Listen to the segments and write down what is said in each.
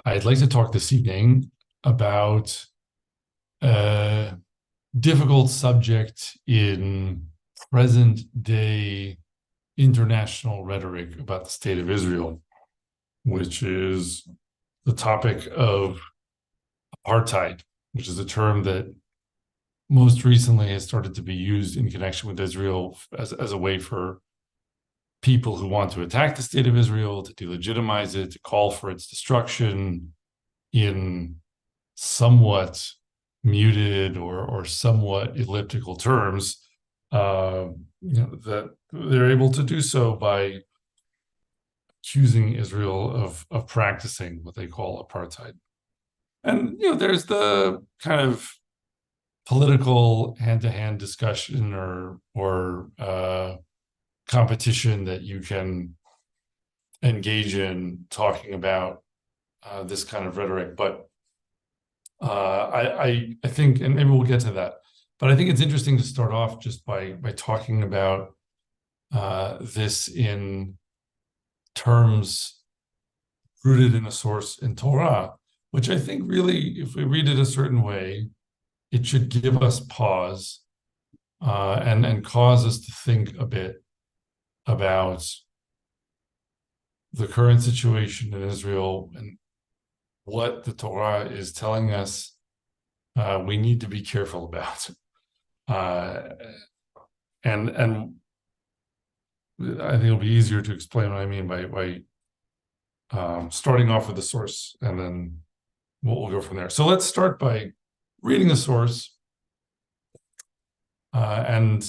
I'd like to talk this evening about a difficult subject in present day international rhetoric about the state of Israel, which is the topic of apartheid, which is a term that most recently has started to be used in connection with Israel as a way for people who want to attack the state of Israel, to delegitimize it, to call for its destruction in somewhat muted or somewhat elliptical terms, that they're able to do so by accusing Israel of practicing what they call apartheid. And there's the kind of political hand-to-hand discussion or competition that you can engage in talking about this kind of rhetoric, but I think, and maybe we'll get to that, but I think it's interesting to start off just by talking about this in terms rooted in a source in Torah, which I think really, if we read it a certain way, it should give us pause and cause us to think a bit about the current situation in Israel and what the Torah is telling us we need to be careful about. And I think it'll be easier to explain what I mean by starting off with the source, and then we'll go from there. So let's start by reading the source and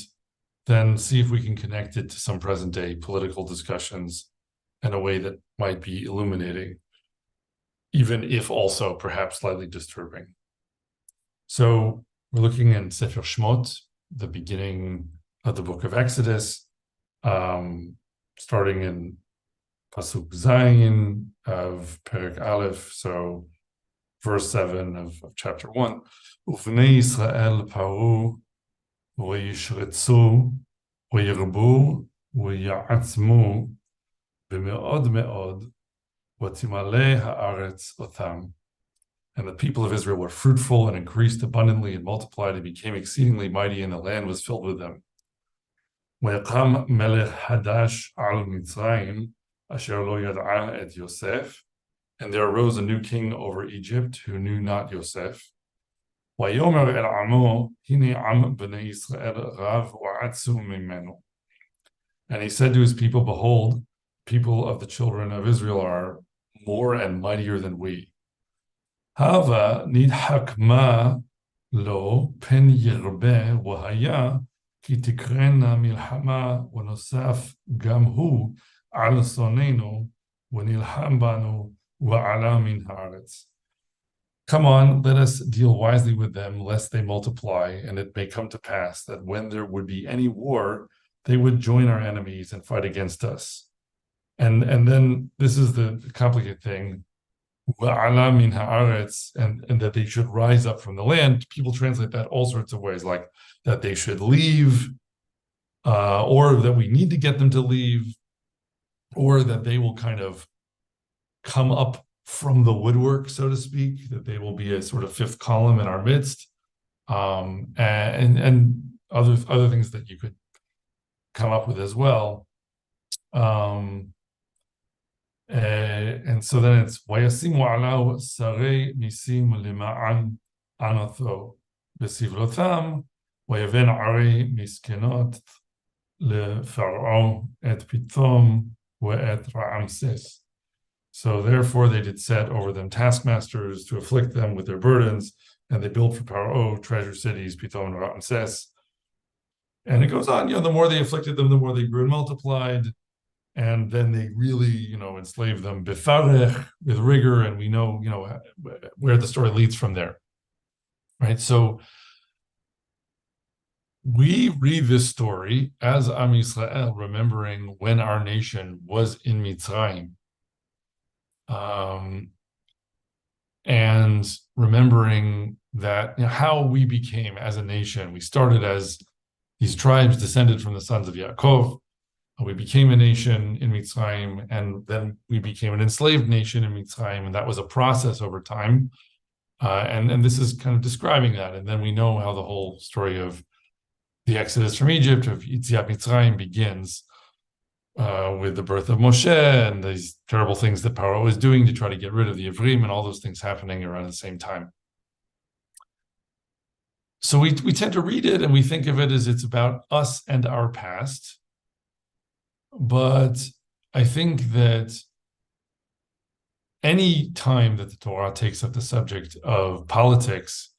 then see if we can connect it to some present day political discussions in a way that might be illuminating, even if also perhaps slightly disturbing. So we're looking in Sefer Shmot, the beginning of the book of Exodus, starting in Pasuk Zayin of Perek Aleph, so verse 7 of chapter 1. Uvnei Yisrael paru v'yishretzu v'yirbu v'ya'atzmu b'me'od me'od v'timale ha'aretz otam. And the people of Israel were fruitful and increased abundantly and multiplied and became exceedingly mighty, and the land was filled with them. ויקם מלך חדש על מצרים אשר לא ידעה את יוסף, and there arose a new king over Egypt who knew not Yosef. ויאמר אל עמו הנה עם בני ישראל רב ועצום ממנו. And he said to his people, behold, people of the children of Israel are more and mightier than we. הבה נדחקמה לו פן ירבה והיה כי תקרנה מלחמה ונוסף גם הוא על שונאינו ונלחם בנו ועלה מן הארץ. Come on, let us deal wisely with them, lest they multiply, and it may come to pass that when there would be any war, they would join our enemies and fight against us. And then this is the complicated thing, وَعَلَى مِنْ هَارَتْز, and that they should rise up from the land. People translate that all sorts of ways, like that they should leave, or that we need to get them to leave, or that they will kind of come up from the woodwork, so to speak, that they will be a sort of fifth column in our midst, and other things that you could come up with as well. And so then it's וישימו עליו שרי ניסים למען ענותו בסבלותם ויבן ערי מסכנות לפרעה את פיתום ואת רעמסס. So therefore they did set over them taskmasters to afflict them with their burdens, and they built for Pharaoh treasure cities, Pithom and Ramses. And it goes on, the more they afflicted them, the more they grew and multiplied. And then they really, enslaved them befarech, with rigor, and we know, where the story leads from there, right? So we read this story as Am Yisrael, remembering when our nation was in Mitzrayim, and remembering that how we became as a nation. We started as these tribes descended from the sons of Yaakov. We became a nation in Mitzrayim, and then we became an enslaved nation in Mitzrayim, and that was a process over time. And this is kind of describing that. And then we know how the whole story of the Exodus from Egypt, of Yetziat Mitzrayim, begins with the birth of Moshe and these terrible things that Paro is doing to try to get rid of the Ivrim, and all those things happening around the same time. So we tend to read it and we think of it as it's about us and our past. But I think that any time that the Torah takes up the subject of politics,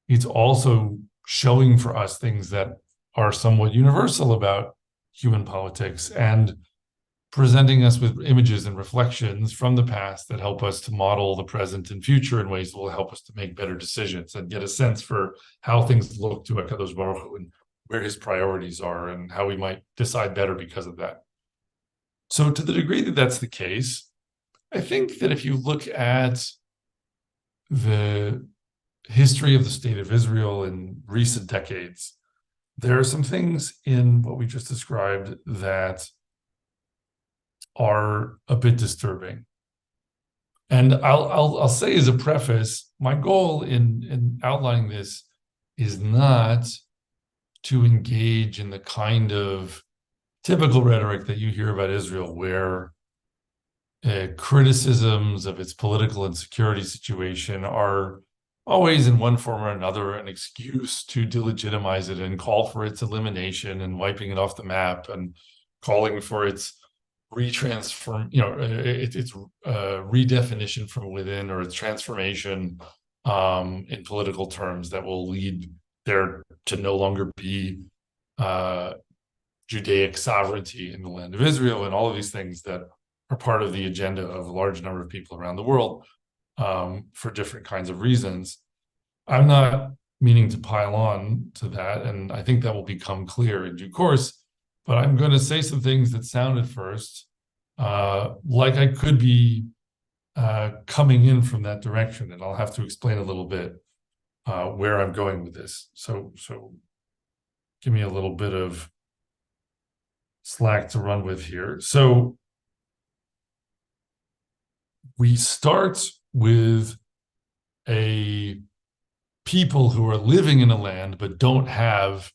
it's also showing for us things that are somewhat universal about human politics and presenting us with images and reflections from the past that help us to model the present and future in ways that will help us to make better decisions and get a sense for how things look to HaKadosh Baruch Hu and where his priorities are and how we might decide better because of that. So to the degree that that's the case, I think that if you look at the history of the state of Israel in recent decades, there are some things in what we just described that are a bit disturbing. And I'll say as a preface, my goal in outlining this is not to engage in the kind of typical rhetoric that you hear about Israel, where criticisms of its political and security situation are always in one form or another an excuse to delegitimize it and call for its elimination and wiping it off the map and calling for its its redefinition from within, or its transformation in political terms that will lead there to no longer be Judaic sovereignty in the land of Israel, and all of these things that are part of the agenda of a large number of people around the world for different kinds of reasons. I'm not meaning to pile on to that, and I think that will become clear in due course, but I'm going to say some things that sound at first like I could be coming in from that direction, and I'll have to explain a little bit where I'm going with this. So give me a little bit of slack to run with here. So we start with a people who are living in a land but don't have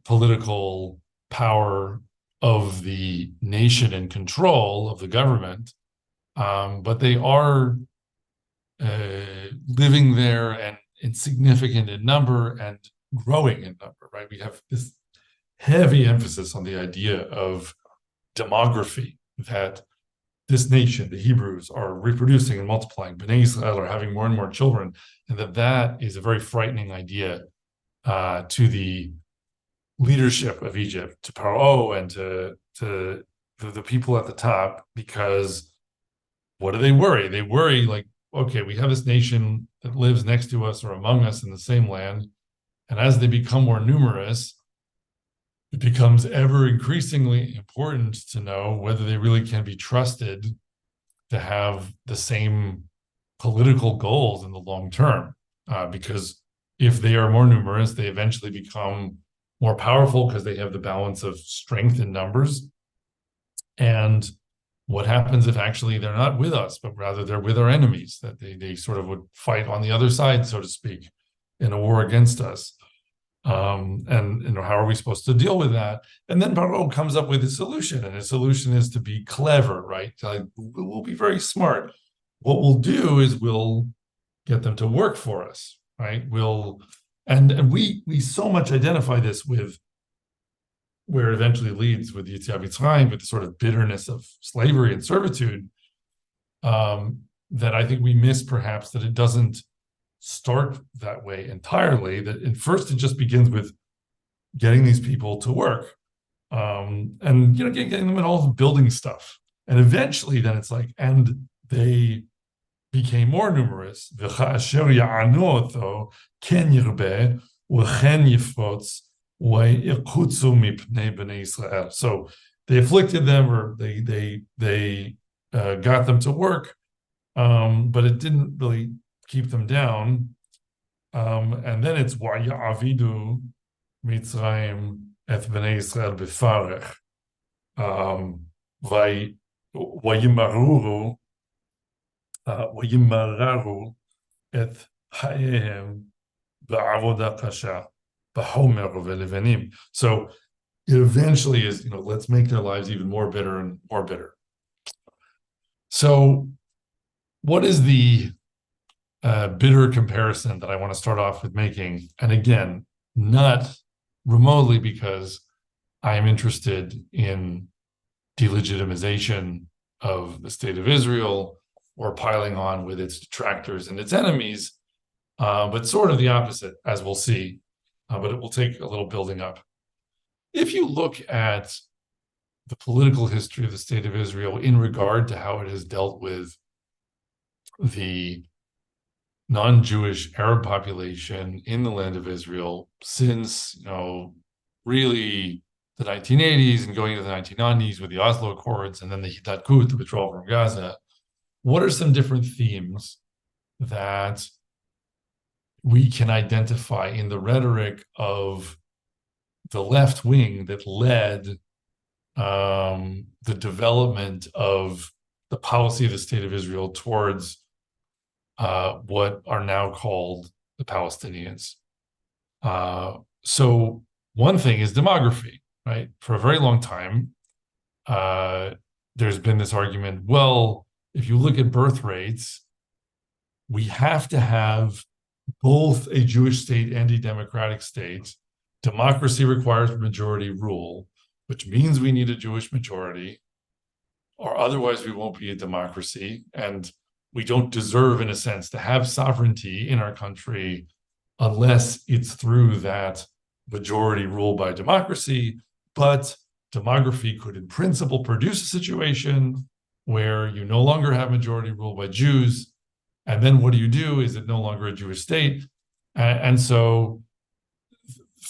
political power of the nation and control of the government, but they are living there and insignificant in number and growing in number, right? We have this heavy emphasis on the idea of demography, that this nation, the Hebrews, are reproducing and multiplying. Bnei Israel are having more and more children, and that is a very frightening idea to the leadership of Egypt, to Paro and to the people at the top, because what do they worry? They worry like, okay, we have this nation that lives next to us or among us in the same land, and as they become more numerous, it becomes ever increasingly important to know whether they really can be trusted to have the same political goals in the long term. Because if they are more numerous, they eventually become more powerful because they have the balance of strength in numbers. And what happens if actually they're not with us, but rather they're with our enemies, that they sort of would fight on the other side, so to speak, in a war against us? And how are we supposed to deal with that? And then Paro comes up with a solution, and his solution is to be clever, right? We'll be very smart. What we'll do is we'll get them to work for us, right? And we so much identify this with where it eventually leads with Yetziat Mitzrayim, with the sort of bitterness of slavery and servitude, that I think we miss perhaps that it doesn't start that way entirely. That at first it just begins with getting these people to work, and getting them in all the building stuff, and eventually then it's like, and they became more numerous. So they afflicted them, or they got them to work, but it didn't really keep them down. And then it's Wa'yavidu Mitzrayim et bnei Yisrael b'farech, וימררו וימררו את חייהם בעבודה קשה, בחומר ובלבנים. So it eventually is, let's make their lives even more bitter and more bitter. So what is the bitter comparison that I want to start off with making? And again, not remotely because I am interested in delegitimization of the state of Israel or piling on with its detractors and its enemies, but sort of the opposite, as we'll see, but it will take a little building up. If you look at the political history of the state of Israel in regard to how it has dealt with the non-Jewish Arab population in the land of Israel since, really the 1980s and going into the 1990s with the Oslo Accords and then the Hidatkut, the withdrawal from Gaza, what are some different themes that we can identify in the rhetoric of the left wing that led the development of the policy of the state of Israel towards what are now called the Palestinians? So one thing is demography, right? For a very long time, there's been this argument, well, if you look at birth rates, we have to have both a Jewish state and a democratic state. Democracy requires majority rule, which means we need a Jewish majority, or otherwise we won't be a democracy. And we don't deserve, in a sense, to have sovereignty in our country unless it's through that majority rule by democracy. But demography could, in principle, produce a situation where you no longer have majority rule by Jews. And then what do you do? Is it no longer a Jewish state? And so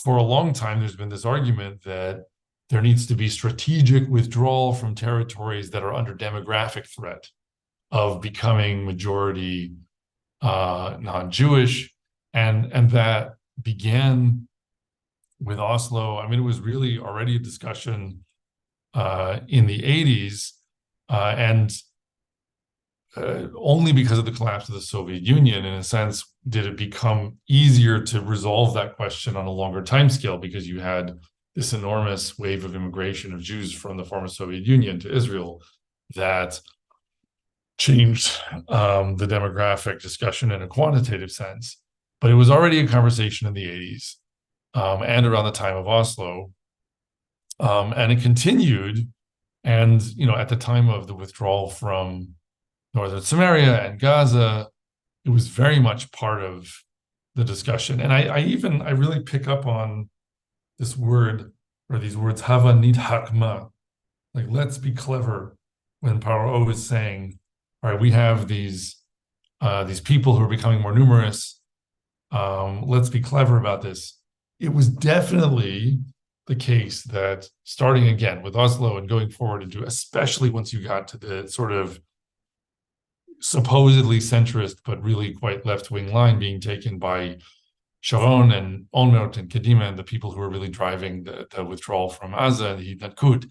for a long time, there's been this argument that there needs to be strategic withdrawal from territories that are under demographic threat of becoming majority non-Jewish. And that began with Oslo. I mean, it was really already a discussion in the 80s, and only because of the collapse of the Soviet Union, in a sense, did it become easier to resolve that question on a longer timescale, because you had this enormous wave of immigration of Jews from the former Soviet Union to Israel that changed the demographic discussion in a quantitative sense. But it was already a conversation in the 80s and around the time of Oslo. And it continued. And, at the time of the withdrawal from Northern Samaria and Gaza, it was very much part of the discussion. And I really pick up on this word, or these words, hava nidhakma, like, let's be clever, when Paro is saying, all right, we have these people who are becoming more numerous. Let's be clever about this. It was definitely the case that starting again with Oslo and going forward into, especially once you got to the sort of supposedly centrist, but really quite left-wing line being taken by Sharon and Olmert and Kadima and the people who were really driving the withdrawal from Gaza and the Hidatkut.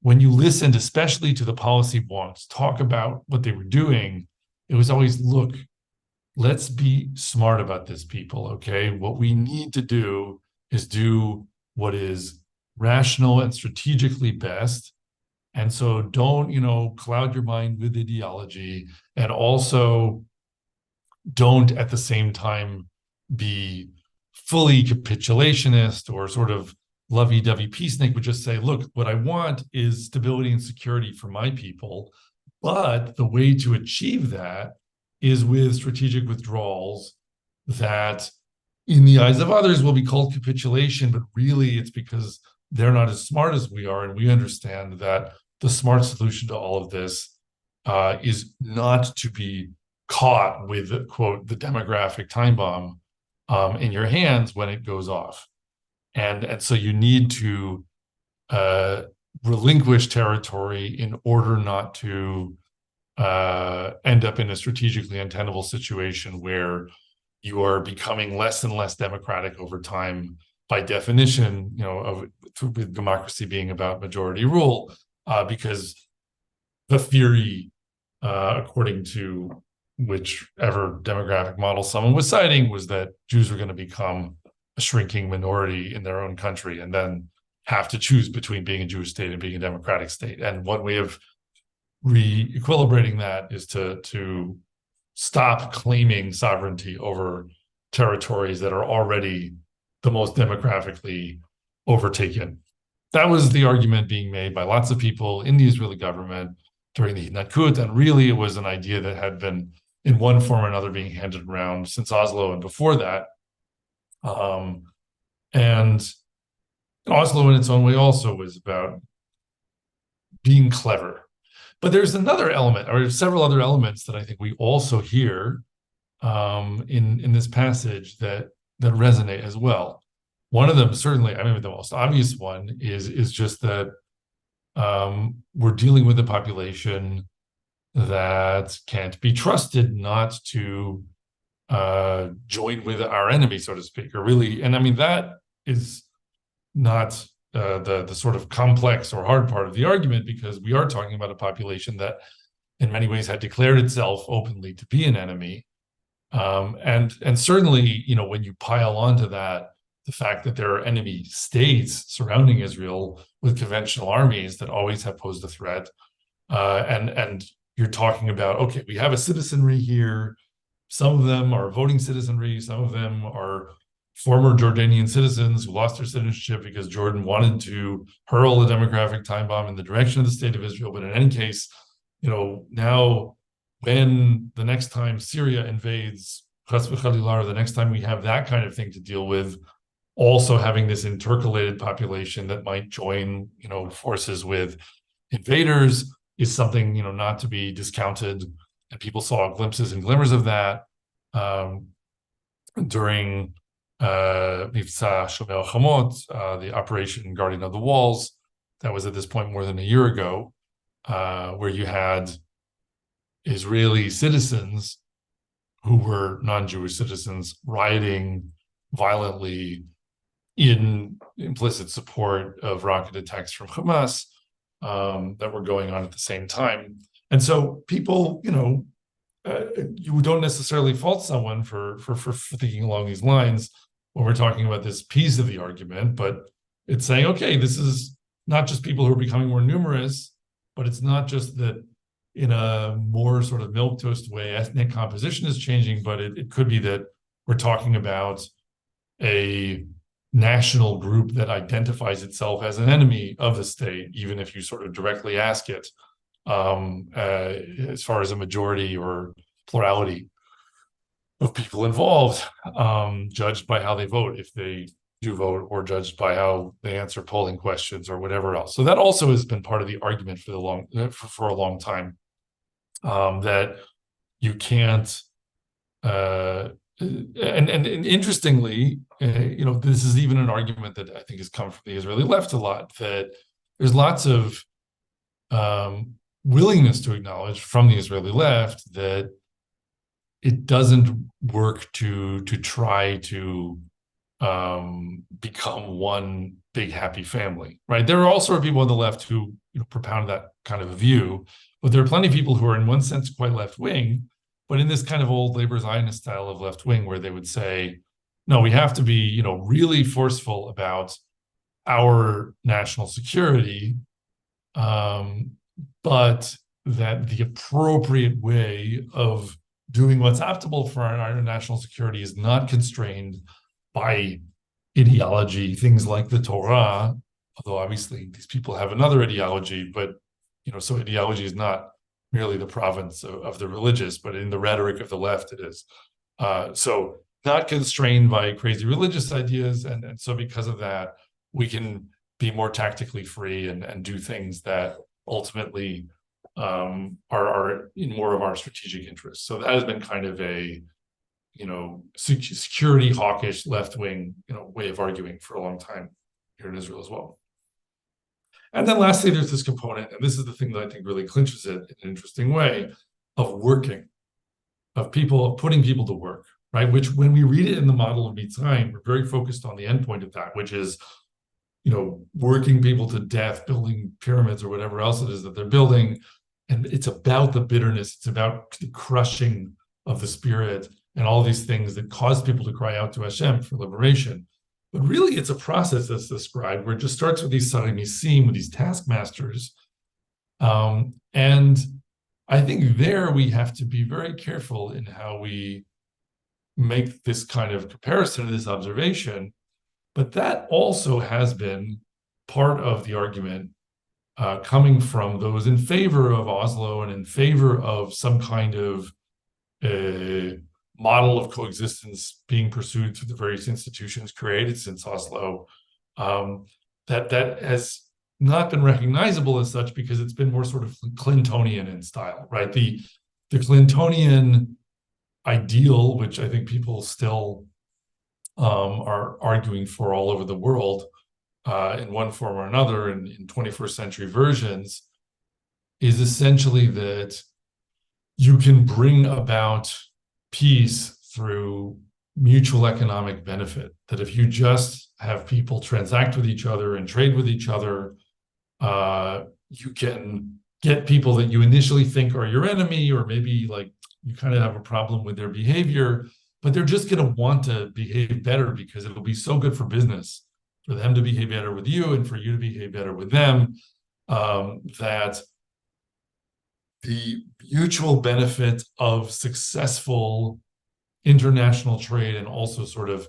When you listened, especially to the policy wonks talk about what they were doing, it was always, look, let's be smart about this, people, okay? What we need to do is do what is rational and strategically best. And so don't, cloud your mind with ideology, and also don't at the same time be fully capitulationist or sort of lovey-dovey peacenik, would just say, look, what I want is stability and security for my people. But the way to achieve that is with strategic withdrawals that, in the eyes of others, will be called capitulation, but really it's because they're not as smart as we are, and we understand that the smart solution to all of this is not to be caught with, quote, the demographic time bomb in your hands when it goes off. And so you need to relinquish territory in order not to end up in a strategically untenable situation where you are becoming less and less democratic over time, by definition, with democracy being about majority rule, because the theory, according to whichever demographic model someone was citing, was that Jews were going to become a shrinking minority in their own country and then have to choose between being a Jewish state and being a democratic state. And one way of re-equilibrating that is to stop claiming sovereignty over territories that are already the most demographically overtaken. That was the argument being made by lots of people in the Israeli government during the Hinakut, and really it was an idea that had been in one form or another being handed around since Oslo and before that. And Oslo in its own way also was about being clever. But there's another element, or several other elements that I think we also hear in this passage that resonate as well. One of them, certainly, I mean, the most obvious one is just that we're dealing with a population that can't be trusted not to join with our enemy, so to speak, or really, and I mean, that is not the sort of complex or hard part of the argument, because we are talking about a population that in many ways had declared itself openly to be an enemy. And certainly, when you pile onto that the fact that there are enemy states surrounding Israel with conventional armies that always have posed a threat, and you're talking about, okay, we have a citizenry here. Some of them are voting citizenry. Some of them are former Jordanian citizens who lost their citizenship because Jordan wanted to hurl a demographic time bomb in the direction of the state of Israel. But in any case, now when the next time Syria invades, or the next time we have that kind of thing to deal with, also having this intercalated population that might join, forces with invaders is something, not to be discounted. And people saw glimpses and glimmers of that during Mivtza Shomer Chamot, the Operation Guardian of the Walls, that was at this point more than a year ago, where you had Israeli citizens who were non-Jewish citizens rioting violently in implicit support of rocket attacks from Hamas that were going on at the same time. And so people, you don't necessarily fault someone for thinking along these lines when we're talking about this piece of the argument, but it's saying, okay, this is not just people who are becoming more numerous, but it's not just that in a more sort of milquetoast way, ethnic composition is changing, but it could be that we're talking about a national group that identifies itself as an enemy of the state, even if you sort of directly ask it, as far as a majority or plurality of people involved, judged by how they vote, if they do vote, or judged by how they answer polling questions or whatever else. So that also has been part of the argument for a long time, that you can't. And interestingly, this is even an argument that I think has come from the Israeli left a lot, that there's lots of willingness to acknowledge from the Israeli left that it doesn't work to try to become one big happy family, right? There are all sorts of people on the left who propound that kind of a view, but there are plenty of people who are in one sense quite left-wing, but in this kind of old labor Zionist style of left-wing, where they would say, no, we have to be, really forceful about our national security, but that the appropriate way of doing what's optimal for our national security is not constrained by ideology, things like the Torah, although obviously these people have another ideology, but, so ideology is not merely the province of the religious, but in the rhetoric of the left, it is. So not constrained by crazy religious ideas. And so because of that, we can be more tactically free and do things that ultimately are in more of our strategic interests. So that has been kind of a, security hawkish left-wing, way of arguing for a long time here in Israel as well. And then lastly, there's this component, and this is the thing that I think really clinches it in an interesting way, of working, of putting people to work. right? Which when we read it in the model of Mitzrayim, we're very focused on the endpoint of that, which is, working people to death, building pyramids or whatever else it is that they're building. And it's about the bitterness. It's about the crushing of the spirit and all these things that cause people to cry out to Hashem for liberation. But really, it's a process that's described where it just starts with these sarimisim, with these taskmasters. And I think there we have to be very careful in how we make this kind of comparison to this observation. But that also has been part of the argument coming from those in favor of Oslo and in favor of some kind of model of coexistence being pursued through the various institutions created since Oslo, that has not been recognizable as such because it's been more sort of Clintonian in style, right? The Clintonian ideal, which I think people still are arguing for all over the world in one form or another in 21st century versions, is essentially that you can bring about peace through mutual economic benefit. That if you just have people transact with each other and trade with each other, you can get people that you initially think are your enemy, or maybe like you kind of have a problem with their behavior, but they're just going to want to behave better because it'll be so good for business for them to behave better with you and for you to behave better with them, that the mutual benefit of successful international trade and also sort of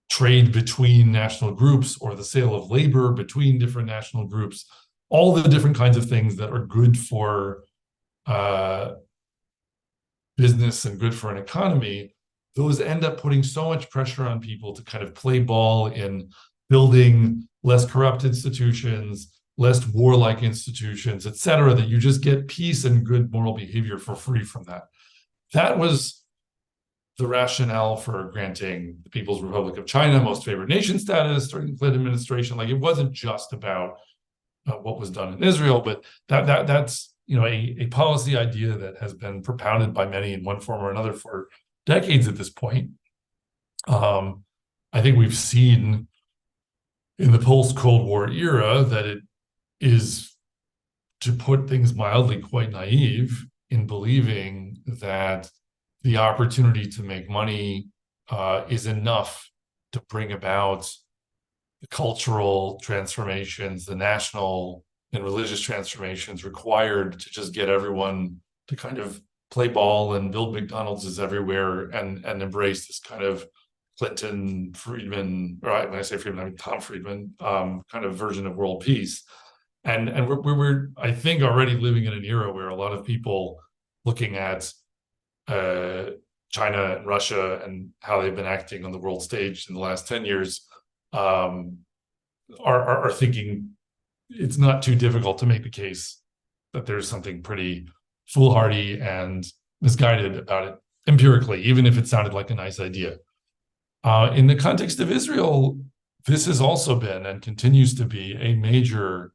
trade between national groups or the sale of labor between different national groups, all the different kinds of things that are good for business and good for an economy, those end up putting so much pressure on people to kind of play ball in building less corrupt institutions, less warlike institutions, et cetera, that you just get peace and good moral behavior for free from that. That was the rationale for granting the People's Republic of China most favored nation status during the Clinton administration. Like, it wasn't just about what was done in Israel, but that's a policy idea that has been propounded by many in one form or another for decades at this point. I think we've seen in the post-Cold War era that it is, to put things mildly, quite naive in believing that the opportunity to make money is enough to bring about the cultural transformations, the national and religious transformations required to just get everyone to kind of play ball and build McDonald's everywhere and embrace this kind of Clinton, Friedman, or when I say Friedman, I mean Tom Friedman, kind of version of world peace. And we're I think, already living in an era where a lot of people looking at China and Russia and how they've been acting on the world stage in the last 10 years are thinking it's not too difficult to make the case that there's something pretty foolhardy and misguided about it empirically, even if it sounded like a nice idea. In the context of Israel, this has also been and continues to be a major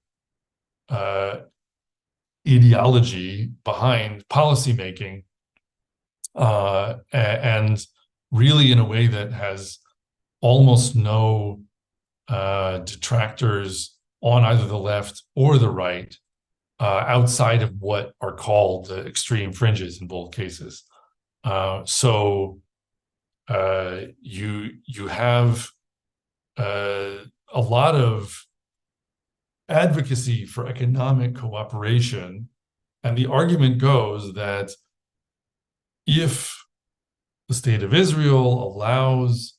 ideology behind policymaking, and really in a way that has almost no detractors on either the left or the right, outside of what are called the extreme fringes in both cases. So you have a lot of advocacy for economic cooperation, and the argument goes that if the state of Israel allows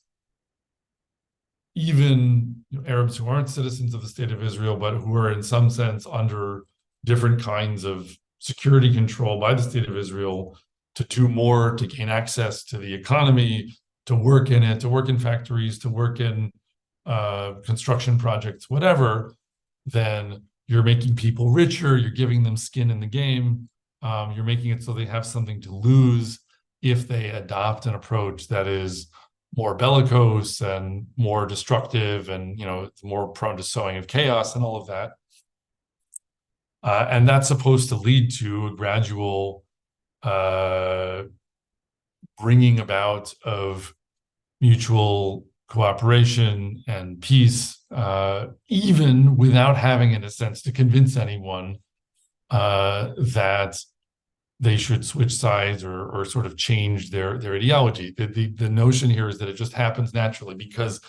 even Arabs who aren't citizens of the state of Israel, but who are in some sense under different kinds of security control by the state of Israel, to do more, to gain access to the economy, to work in it, to work in factories, to work in construction projects, whatever, then you're making people richer, you're giving them skin in the game, you're making it so they have something to lose if they adopt an approach that is more bellicose and more destructive and more prone to sowing of chaos and all of that. And that's supposed to lead to a gradual bringing about of mutual cooperation and peace, even without having, in a sense, to convince anyone that they should switch sides or sort of change their ideology. The notion here is that it just happens naturally because,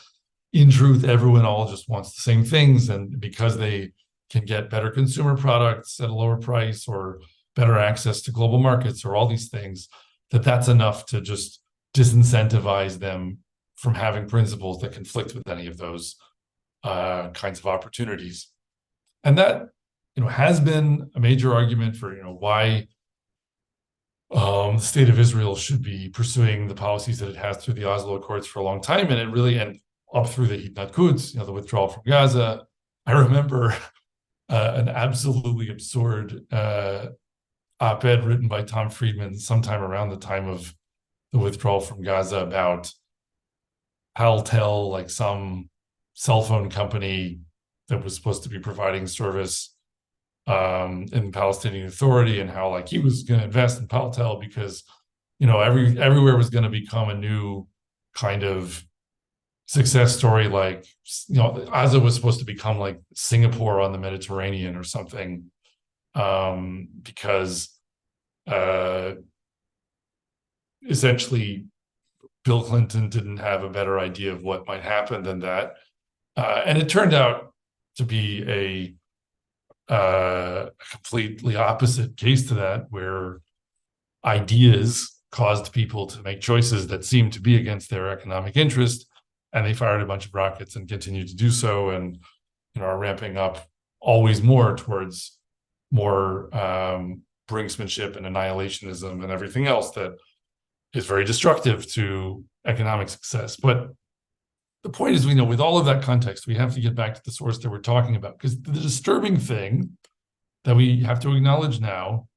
in truth, everyone all just wants the same things, and because they can get better consumer products at a lower price or better access to global markets or all these things, that's enough to just disincentivize them from having principles that conflict with any of those kinds of opportunities. And that, has been a major argument for, why the state of Israel should be pursuing the policies that it has through the Oslo Accords for a long time, and it really, and up through the Hitnatkuts, the withdrawal from Gaza. I remember an absolutely absurd op-ed written by Tom Friedman sometime around the time of the withdrawal from Gaza about Paltel, like some cell phone company that was supposed to be providing service in the Palestinian Authority, and how like he was going to invest in Paltel because everywhere was going to become a new kind of success story. Like Gaza was supposed to become like Singapore on the Mediterranean or something, because essentially Bill Clinton didn't have a better idea of what might happen than that, and it turned out to be a completely opposite case to that, where ideas caused people to make choices that seemed to be against their economic interest, and they fired a bunch of rockets and continue to do so, and are ramping up always more towards more brinksmanship and annihilationism and everything else that is very destructive to economic success. But the point is, with all of that context, we have to get back to the source that we're talking about, because the disturbing thing that we have to acknowledge now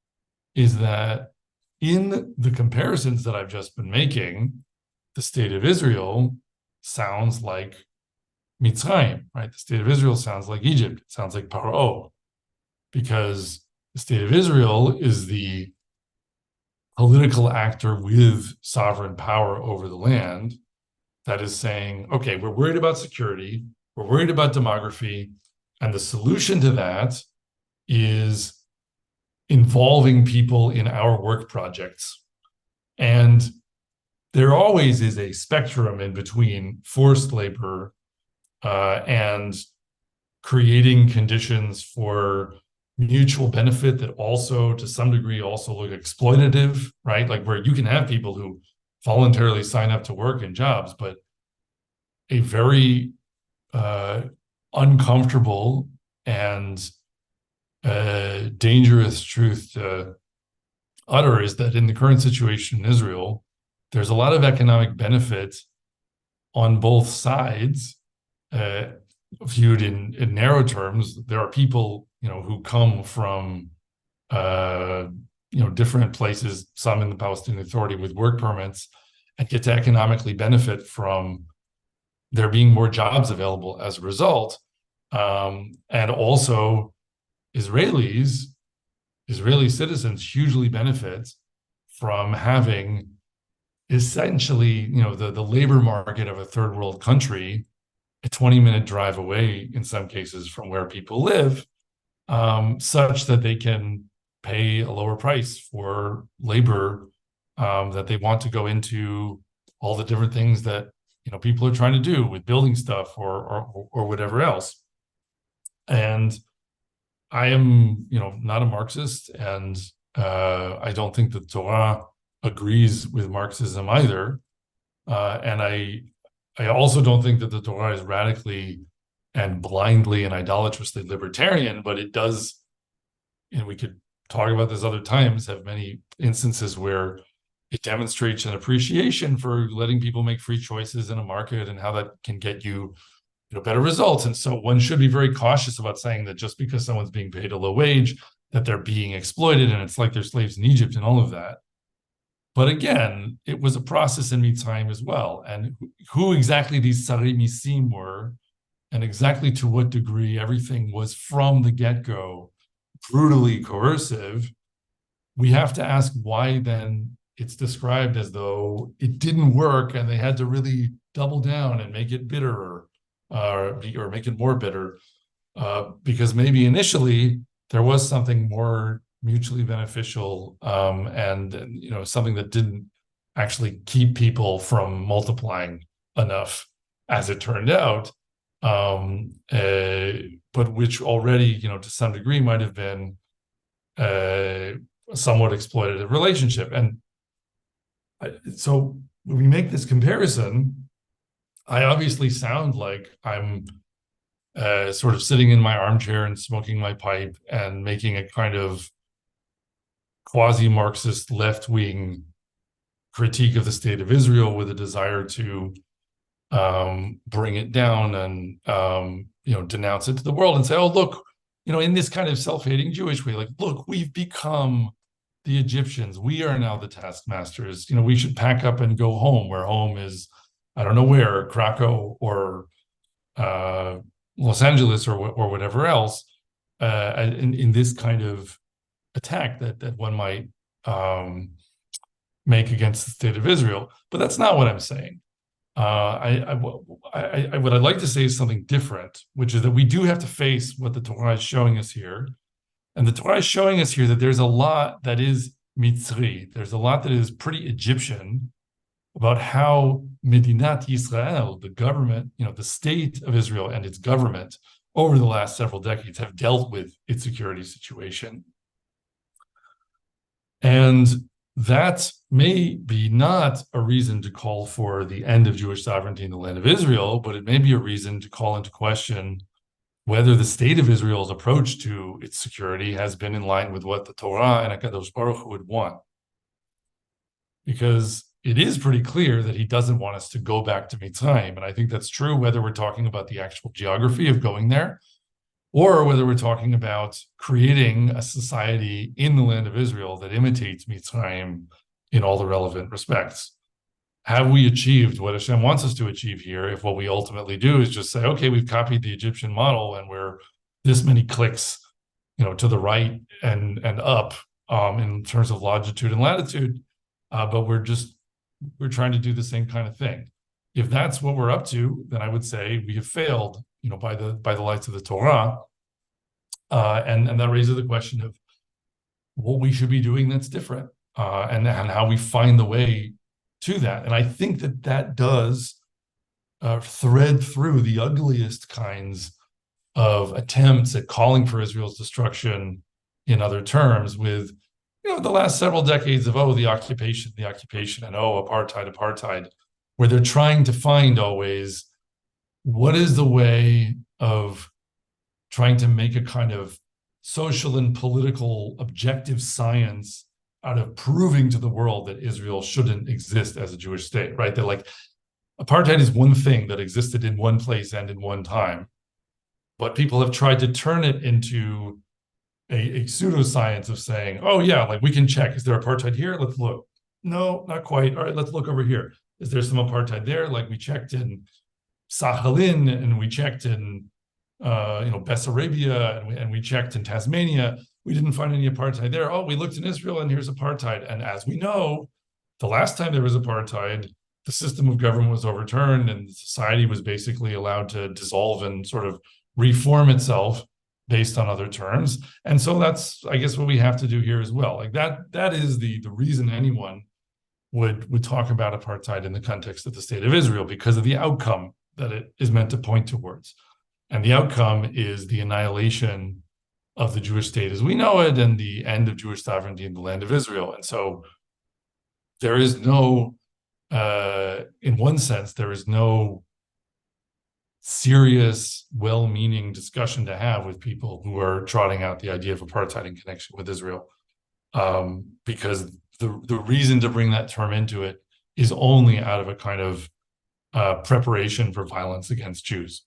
is that in the comparisons that I've just been making, the state of Israel sounds like Mitzrayim, right? The state of Israel sounds like Egypt. It sounds like Paro, because the state of Israel is the political actor with sovereign power over the land that is saying, okay, we're worried about security, we're worried about demography, and the solution to that is involving people in our work projects. And there always is a spectrum in between forced labor and creating conditions for mutual benefit that also, to some degree, also look exploitative, right? Like where you can have people who voluntarily sign up to work in jobs, but a very uncomfortable and dangerous truth to utter is that in the current situation in Israel, there's a lot of economic benefit on both sides. Viewed in narrow terms, there are people who come from different places, some in the Palestinian Authority with work permits, and get to economically benefit from there being more jobs available as a result. And also Israeli citizens hugely benefit from having essentially, the labor market of a third world country a 20-minute drive away in some cases from where people live, such that they can pay a lower price for labor that they want to go into all the different things that people are trying to do with building stuff or whatever else. And I am not a Marxist, and I don't think the Torah agrees with Marxism either, and I also don't think that the Torah is radically and blindly and idolatrously libertarian, but it does, and we could talk about this other times, have many instances where it demonstrates an appreciation for letting people make free choices in a market and how that can get you better results. And so one should be very cautious about saying that just because someone's being paid a low wage, that they're being exploited and it's like they're slaves in Egypt and all of that. But again, it was a process in Mitzrayim as well. And who exactly these Sarei Misim were, and exactly to what degree everything was from the get-go brutally coercive, we have to ask why then it's described as though it didn't work and they had to really double down and make it bitterer, or make it more bitter, because maybe initially there was something more mutually beneficial, and something that didn't actually keep people from multiplying enough, as it turned out, but which already, to some degree, might have been a somewhat exploitative relationship. And so when we make this comparison, I obviously sound like I'm sort of sitting in my armchair and smoking my pipe and making a kind of quasi-Marxist left-wing critique of the state of Israel with a desire to bring it down and denounce it to the world and say, oh, look, in this kind of self-hating Jewish way, like, look, we've become the Egyptians. We are now the taskmasters. We should pack up and go home, where home is, I don't know where, Krakow or Los Angeles or whatever else, in this kind of attack that one might make against the state of Israel. But that's not what I'm saying. What I'd like to say is something different, which is that we do have to face what the Torah is showing us here. And the Torah is showing us here that there's a lot that is Mitzri. There's a lot that is pretty Egyptian about how Medinat Yisrael, the government, the state of Israel and its government over the last several decades have dealt with its security situation. And that may be not a reason to call for the end of Jewish sovereignty in the land of Israel, but it may be a reason to call into question whether the state of Israel's approach to its security has been in line with what the Torah and HaKadosh Baruch Hu would want. Because it is pretty clear that he doesn't want us to go back to Mitzrayim. And I think that's true whether we're talking about the actual geography of going there, or whether we're talking about creating a society in the land of Israel that imitates Mitzrayim in all the relevant respects. Have we achieved what Hashem wants us to achieve here if what we ultimately do is just say, okay, we've copied the Egyptian model and we're this many clicks, to the right and up in terms of longitude and latitude, but we're trying to do the same kind of thing. If that's what we're up to, then I would say we have failed, by the lights of the Torah, and that raises the question of what we should be doing that's different, and how we find the way to that. And I think that does thread through the ugliest kinds of attempts at calling for Israel's destruction in other terms, with the last several decades of the occupation, and apartheid, where they're trying to find always what is the way of trying to make a kind of social and political objective science out of proving to the world that Israel shouldn't exist as a Jewish state, right? They're like, apartheid is one thing that existed in one place and in one time, but people have tried to turn it into a pseudoscience of saying, oh yeah, like we can check, is there apartheid here? Let's look. No, not quite. All right, let's look over here. Is there some apartheid there? Like we checked in Sakhalin, and we checked in Bessarabia, and we checked in Tasmania. We didn't find any apartheid there. Oh, we looked in Israel and here's apartheid. And as we know, the last time there was apartheid, the system of government was overturned and society was basically allowed to dissolve and sort of reform itself based on other terms. And so that's, I guess, what we have to do here as well. Like that is the reason anyone would talk about apartheid in the context of the state of Israel, because of the outcome that it is meant to point towards. And the outcome is the annihilation of the Jewish state as we know it and the end of Jewish sovereignty in the land of Israel. And so there is no, in one sense, there is no serious, well-meaning discussion to have with people who are trotting out the idea of apartheid in connection with Israel, because the reason to bring that term into it is only out of a kind of preparation for violence against Jews,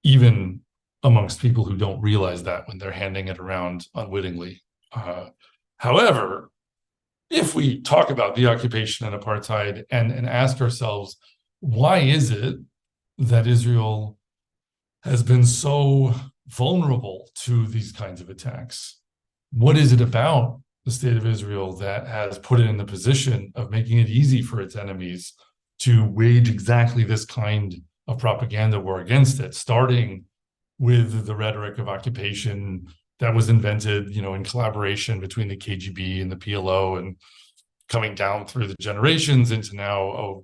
even amongst people who don't realize that when they're handing it around unwittingly. However, if we talk about the occupation and apartheid and ask ourselves, why is it that Israel has been so vulnerable to these kinds of attacks? What is it about the state of Israel that has put it in the position of making it easy for its enemies to wage exactly this kind of propaganda war against it, starting with the rhetoric of occupation that was invented, in collaboration between the KGB and the PLO, and coming down through the generations into now,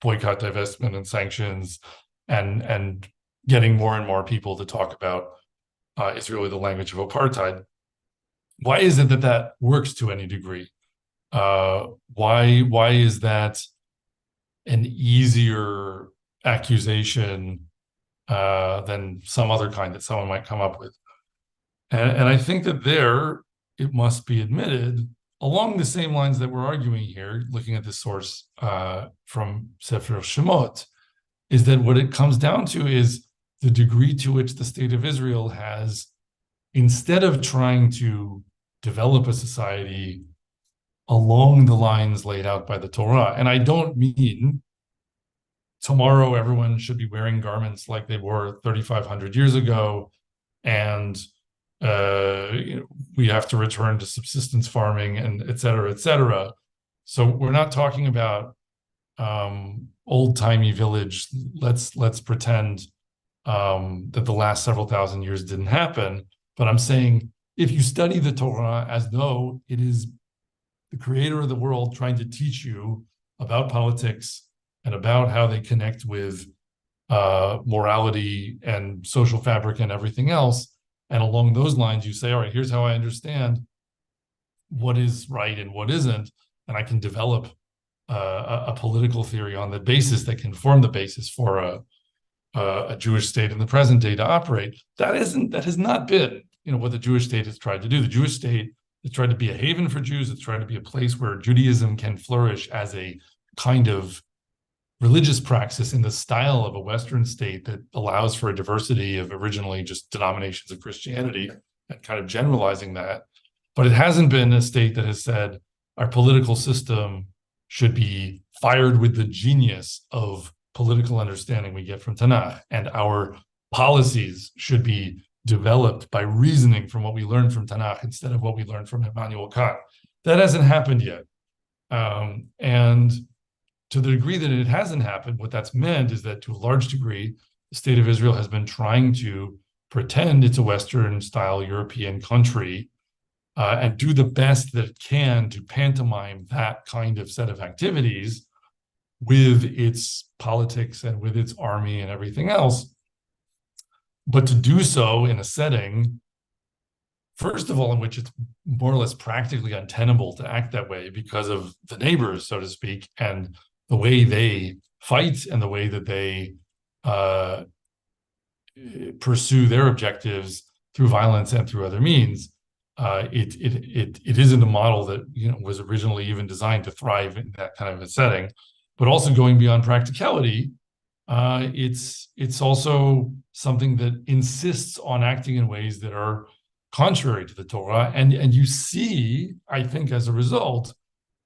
boycott, divestment, and sanctions, and getting more and more people to talk about Israel, the language of apartheid. Why is it that works to any degree? Why is that an easier accusation than some other kind that someone might come up with? And I think that there, it must be admitted, along the same lines that we're arguing here, looking at this source from Sefer Shemot, is that what it comes down to is the degree to which the state of Israel has, instead of trying to develop a society along the lines laid out by the Torah, and I don't mean tomorrow everyone should be wearing garments like they wore 3,500 years ago, and we have to return to subsistence farming, and et cetera, et cetera. So we're not talking about old-timey village, let's pretend that the last several thousand years didn't happen. But I'm saying, if you study the Torah as though it is the creator of the world trying to teach you about politics and about how they connect with morality and social fabric and everything else, and along those lines you say, all right, here's how I understand what is right and what isn't, and I can develop a political theory on the basis that can form the basis for a Jewish state in the present day to operate. That has not been what the Jewish state has tried to do. The Jewish state has tried to be a haven for Jews. It's tried to be a place where Judaism can flourish as a kind of religious praxis in the style of a Western state that allows for a diversity of originally just denominations of Christianity and kind of generalizing that. But it hasn't been a state that has said our political system should be fired with the genius of political understanding we get from Tanakh, and our policies should be developed by reasoning from what we learned from Tanakh instead of what we learned from Immanuel Kant. That hasn't happened yet. And to the degree that it hasn't happened, what that's meant is that to a large degree, the state of Israel has been trying to pretend it's a Western-style European country and do the best that it can to pantomime that kind of set of activities with its politics and with its army and everything else. But to do so in a setting, first of all, in which it's more or less practically untenable to act that way because of the neighbors, so to speak, and the way they fight and the way that they pursue their objectives through violence and through other means. It isn't a model that was originally even designed to thrive in that kind of a setting. But also going beyond practicality, it's also something that insists on acting in ways that are contrary to the Torah, and you see, I think, as a result,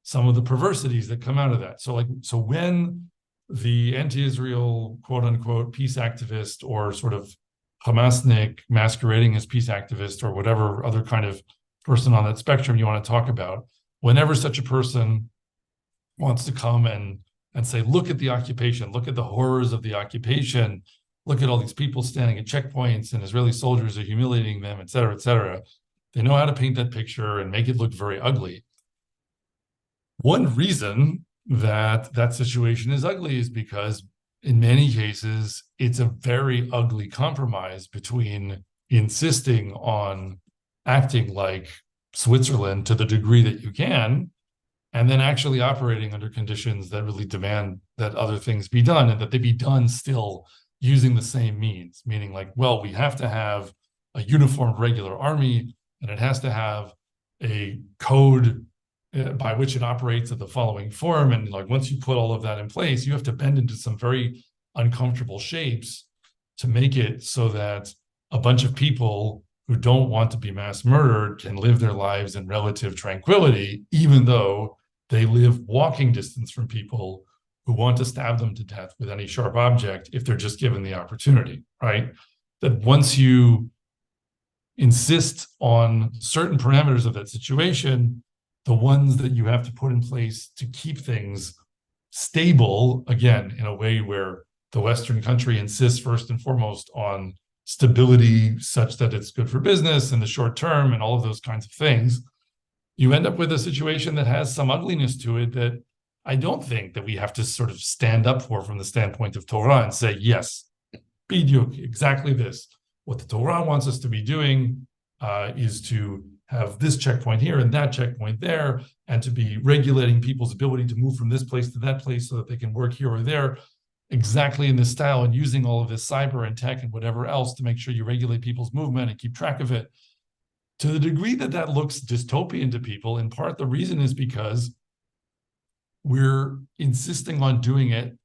some of the perversities that come out of that. So when the anti-Israel quote unquote peace activist, or sort of Hamasnik masquerading as peace activist, or whatever other kind of person on that spectrum you want to talk about, whenever such a person wants to come and say, look at the occupation, look at the horrors of the occupation, look at all these people standing at checkpoints and Israeli soldiers are humiliating them, et cetera, they know how to paint that picture and make it look very ugly. One reason that situation is ugly is because in many cases, it's a very ugly compromise between insisting on acting like Switzerland to the degree that you can, and then actually operating under conditions that really demand that other things be done, and that they be done still using the same means, meaning like, well, we have to have a uniformed regular army, and it has to have a code by which it operates in the following form. And like, once you put all of that in place, you have to bend into some very uncomfortable shapes to make it so that a bunch of people who don't want to be mass murdered can live their lives in relative tranquility, even though they live walking distance from people who want to stab them to death with any sharp object if they're just given the opportunity, right? That once you insist on certain parameters of that situation, the ones that you have to put in place to keep things stable, again, in a way where the Western country insists first and foremost on stability such that it's good for business in the short term and all of those kinds of things, you end up with a situation that has some ugliness to it that I don't think that we have to sort of stand up for from the standpoint of Torah and say, yes, bidyuk, exactly this. What the Torah wants us to be doing is to have this checkpoint here and that checkpoint there, and to be regulating people's ability to move from this place to that place so that they can work here or there, exactly in this style, and using all of this cyber and tech and whatever else to make sure you regulate people's movement and keep track of it. To the degree that that looks dystopian to people, in part the reason is because we're insisting on doing it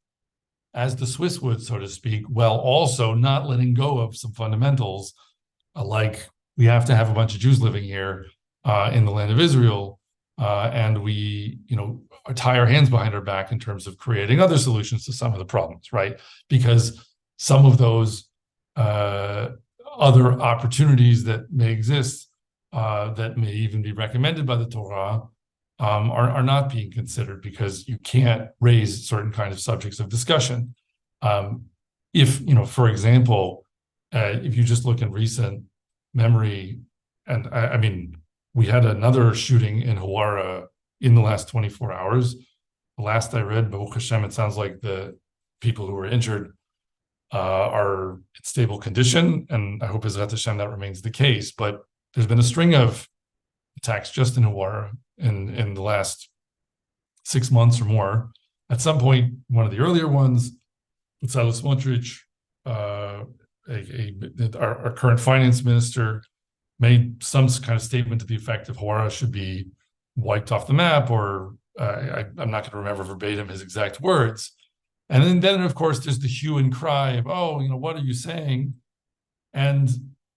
as the Swiss would, so to speak, while also not letting go of some fundamentals, like we have to have a bunch of Jews living here in the land of Israel, and we, tie our hands behind our back in terms of creating other solutions to some of the problems, right? Because some of those other opportunities that may exist, that may even be recommended by the Torah, are not being considered because you can't raise certain kinds of subjects of discussion. If, for example, if you just look in recent memory, and I mean, we had another shooting in Hawara in the last 24 hours. The last I read, Baruch Hashem, it sounds like the people who were injured are in stable condition, and I hope Ezrat Hashem that remains the case. But there's been a string of attacks just in Hawara in the last 6 months or more. At some point, one of the earlier ones, Bezalel Smotrich, our current finance minister, made some kind of statement to the effect of Hawara should be wiped off the map, or I'm not going to remember verbatim his exact words. And then of course, there's the hue and cry of, what are you saying? And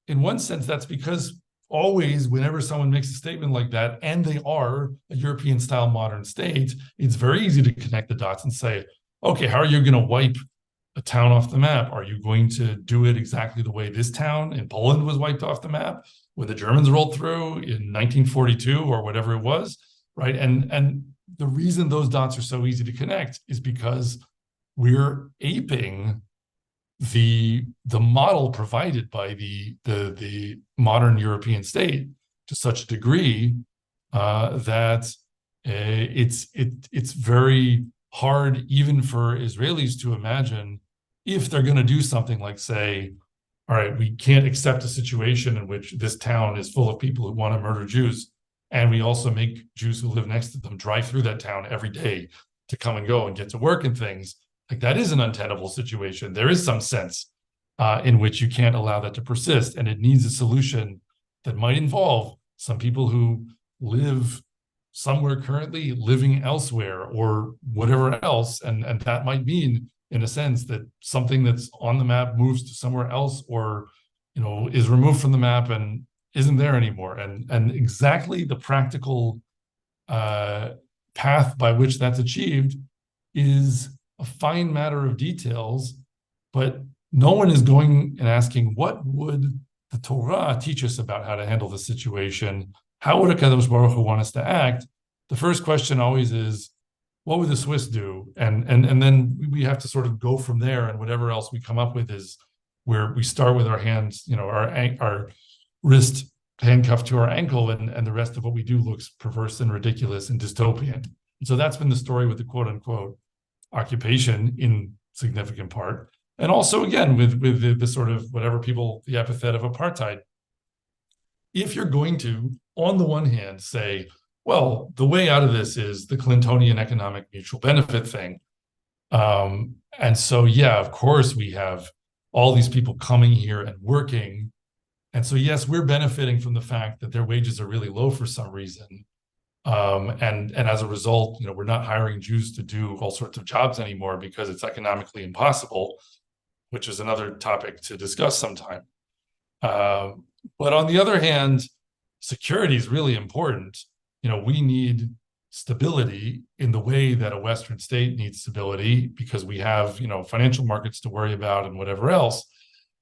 in one sense, that's because always, whenever someone makes a statement like that, and they are a European-style modern state, it's very easy to connect the dots and say, okay, how are you going to wipe a town off the map? Are you going to do it exactly the way this town in Poland was wiped off the map when the Germans rolled through in 1942 or whatever it was, right? And the reason those dots are so easy to connect is because we're aping the model provided by the modern European state to such a degree that it's very hard even for Israelis to imagine, if they're going to do something like say, all right, we can't accept a situation in which this town is full of people who want to murder Jews, and we also make Jews who live next to them drive through that town every day to come and go and get to work and things. Like, that is an untenable situation. There is some sense in which you can't allow that to persist, and it needs a solution that might involve some people who live somewhere currently living elsewhere or whatever else, and that might mean, in a sense, that something that's on the map moves to somewhere else, or is removed from the map and isn't there anymore. And exactly the practical path by which that's achieved is a fine matter of details, but no one is going and asking, what would the Torah teach us about how to handle the situation? How would HaKadosh Baruch Hu want us to act? The first question always is, what would the Swiss do? And then we have to sort of go from there, and whatever else we come up with is where we start with our hands, our wrist handcuffed to our ankle, and the rest of what we do looks perverse and ridiculous and dystopian. And so that's been the story with the quote unquote occupation in significant part. And also, again, with the sort of the epithet of apartheid. If you're going to, on the one hand, say, well, the way out of this is the Clintonian economic mutual benefit thing. And so, yeah, of course, we have all these people coming here and working. And so, yes, we're benefiting from the fact that their wages are really low for some reason. And as a result, we're not hiring Jews to do all sorts of jobs anymore because it's economically impossible, which is another topic to discuss sometime. But on the other hand, security is really important. We need stability in the way that a Western state needs stability, because we have, financial markets to worry about and whatever else.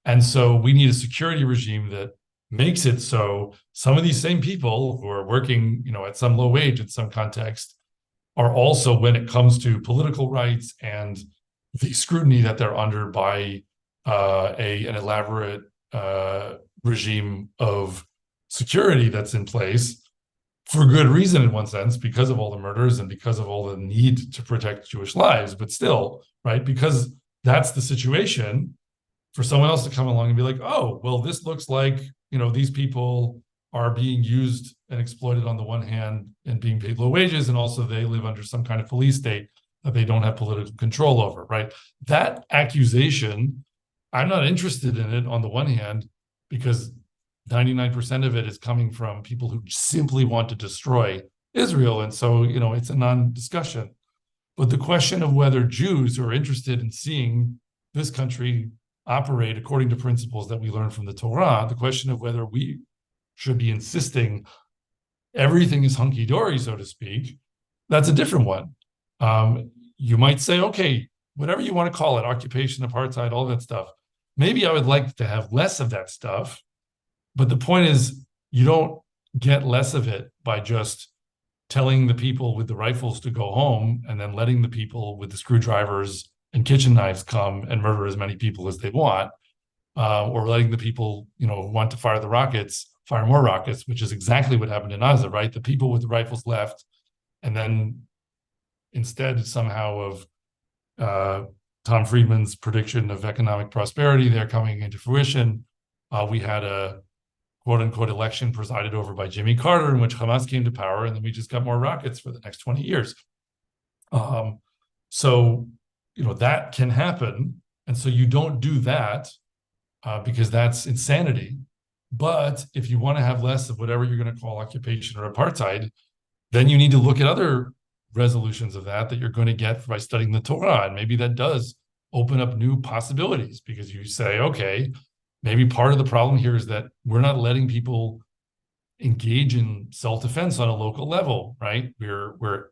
And so we need a security regime that makes it so some of these same people who are working, at some low wage in some context are also, when it comes to political rights and the scrutiny that they're under by an elaborate regime of security that's in place, for good reason in one sense, because of all the murders and because of all the need to protect Jewish lives, but still, right, because that's the situation, for someone else to come along and be like, oh, well, this looks like, these people are being used and exploited on the one hand and being paid low wages, and also they live under some kind of police state that they don't have political control over, right? That accusation, I'm not interested in it on the one hand, because 99% of it is coming from people who simply want to destroy Israel. And so, it's a non-discussion. But the question of whether Jews are interested in seeing this country operate according to principles that we learn from the Torah, the question of whether we should be insisting everything is hunky-dory, so to speak, that's a different one. You might say, okay, whatever you want to call it, occupation, apartheid, all that stuff, maybe I would like to have less of that stuff. But the point is, you don't get less of it by just telling the people with the rifles to go home and then letting the people with the screwdrivers and kitchen knives come and murder as many people as they want, or letting the people, who want to fire the rockets, fire more rockets, which is exactly what happened in Gaza, right? The people with the rifles left, and then instead somehow of Tom Friedman's prediction of economic prosperity there coming into fruition, we had a quote-unquote election presided over by Jimmy Carter, in which Hamas came to power, and then we just got more rockets for the next 20 years. So, that can happen. And so you don't do that because that's insanity. But if you want to have less of whatever you're going to call occupation or apartheid, then you need to look at other resolutions of that you're going to get by studying the Torah. And maybe that does open up new possibilities, because you say, okay, maybe part of the problem here is that we're not letting people engage in self-defense on a local level, right? We're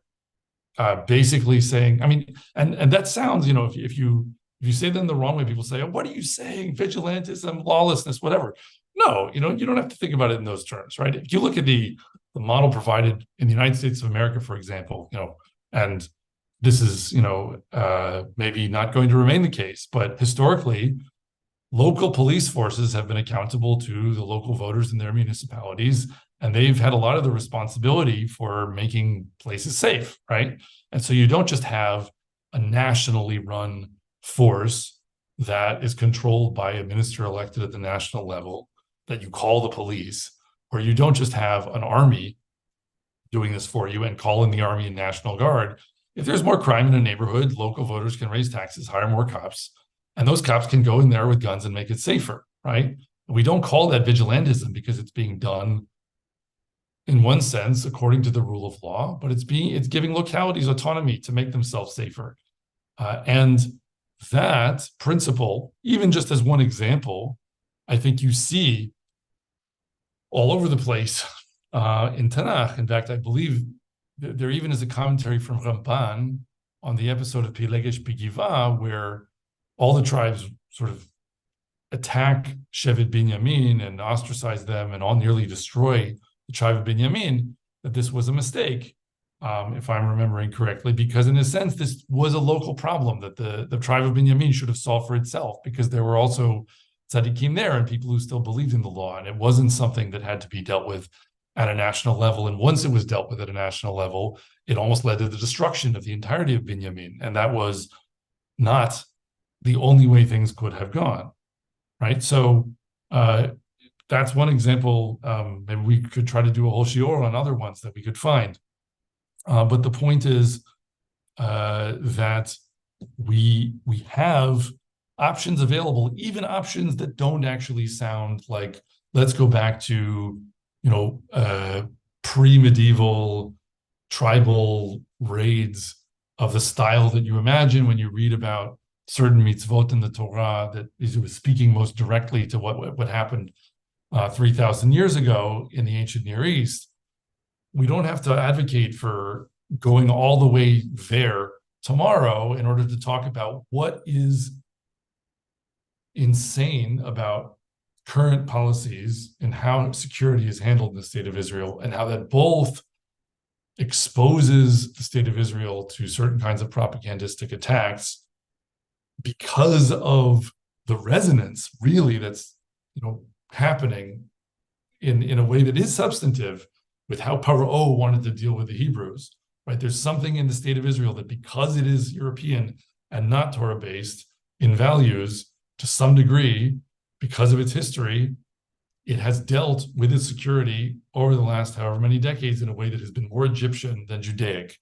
basically saying, I mean, and that sounds, if you say them the wrong way, people say, oh, what are you saying? Vigilantism, lawlessness, whatever. No, you don't have to think about it in those terms, right? If you look at the model provided in the United States of America, for example, and this is, maybe not going to remain the case, but historically, local police forces have been accountable to the local voters in their municipalities, and they've had a lot of the responsibility for making places safe, right? And so you don't just have a nationally run force that is controlled by a minister elected at the national level that you call the police, or you don't just have an army doing this for you and call in the Army and National Guard. If there's more crime in a neighborhood, local voters can raise taxes, hire more cops, and those cops can go in there with guns and make it safer, right? We don't call that vigilantism because it's being done in one sense according to the rule of law, but it's giving localities autonomy to make themselves safer. And that principle, even just as one example, I think you see all over the place in Tanakh. In fact, I believe there even is a commentary from Ramban on the episode of Pelegesh B'Giva, where all the tribes sort of attack Shevet Binyamin and ostracize them and all nearly destroy the tribe of Binyamin, that this was a mistake, if I'm remembering correctly, because in a sense, this was a local problem that the tribe of Binyamin should have solved for itself, because there were also tzaddikim there and people who still believed in the law, and it wasn't something that had to be dealt with at a national level. And once it was dealt with at a national level, it almost led to the destruction of the entirety of Binyamin, and that was not the only way things could have gone, right? So that's one example. Maybe we could try to do a whole shiur on other ones that we could find. But the point is that we have options available, even options that don't actually sound like, let's go back to, pre-medieval tribal raids of the style that you imagine when you read about certain mitzvot in the Torah, that is speaking most directly to what happened 3,000 years ago in the ancient Near East. We don't have to advocate for going all the way there tomorrow in order to talk about what is insane about current policies and how security is handled in the state of Israel, and how that both exposes the state of Israel to certain kinds of propagandistic attacks because of the resonance really that's happening in a way that is substantive with how Paro wanted to deal with the Hebrews, right? There's something in the state of Israel that, because it is European and not Torah-based in values to some degree, because of its history, it has dealt with its security over the last however many decades in a way that has been more Egyptian than Judaic.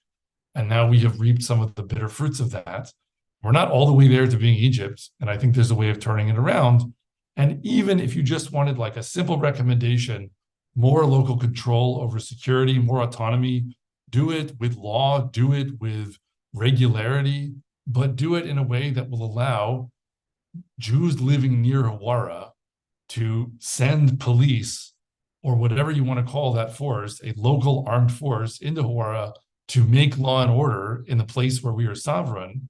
And now we have reaped some of the bitter fruits of that. We're not all the way there to being Egypt, and I think there's a way of turning it around. And even if you just wanted like a simple recommendation, more local control over security, more autonomy, do it with law, do it with regularity, but do it in a way that will allow Jews living near Hawara to send police, or whatever you want to call that force, a local armed force into Hawara to make law and order in the place where we are sovereign,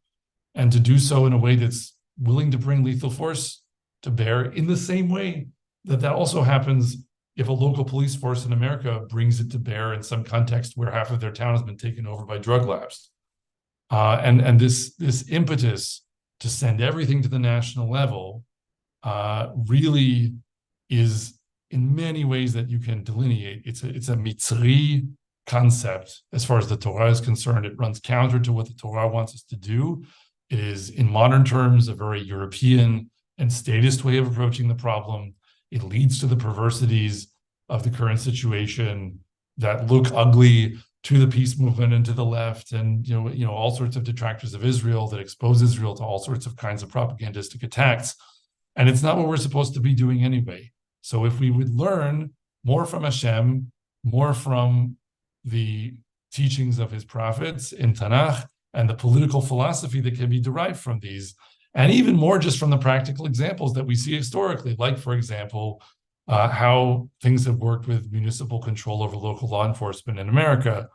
and to do so in a way that's willing to bring lethal force to bear, in the same way that also happens if a local police force in America brings it to bear in some context where half of their town has been taken over by drug labs. And this impetus to send everything to the national level really is, in many ways that you can delineate, it's a Mitzri concept as far as the Torah is concerned. It runs counter to what the Torah wants us to do. It is, in modern terms, a very European and statist way of approaching the problem. It leads to the perversities of the current situation that look ugly to the peace movement and to the left, and all sorts of detractors of Israel, that expose Israel to all sorts of kinds of propagandistic attacks. And it's not what we're supposed to be doing anyway. So if we would learn more from Hashem, more from the teachings of his prophets in Tanakh, and the political philosophy that can be derived from these, and even more just from the practical examples that we see historically, like, for example, how things have worked with municipal control over local law enforcement in America,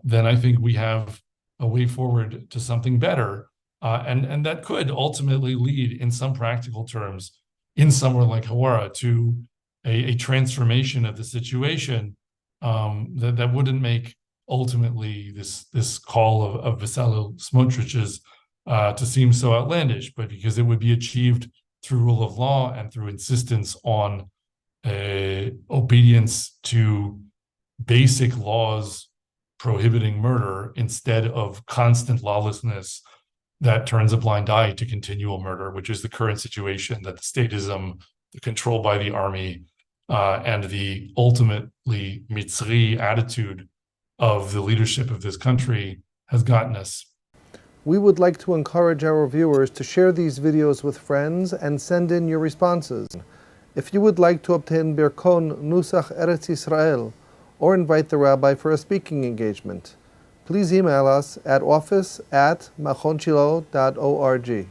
then I think we have a way forward to something better. And that could ultimately lead, in some practical terms, in somewhere like Hawara, to a transformation of the situation that wouldn't make ultimately this call of Bezalel Smotrich's to seem so outlandish, but because it would be achieved through rule of law and through insistence on obedience to basic laws prohibiting murder, instead of constant lawlessness that turns a blind eye to continual murder, which is the current situation that the statism, the control by the army, and the ultimately Mitzri attitude of the leadership of this country has gotten us. We would like to encourage our viewers to share these videos with friends and send in your responses. If you would like to obtain Birkon Nusach Eretz Yisrael, or invite the rabbi for a speaking engagement, please email us at office@machonshilo.org.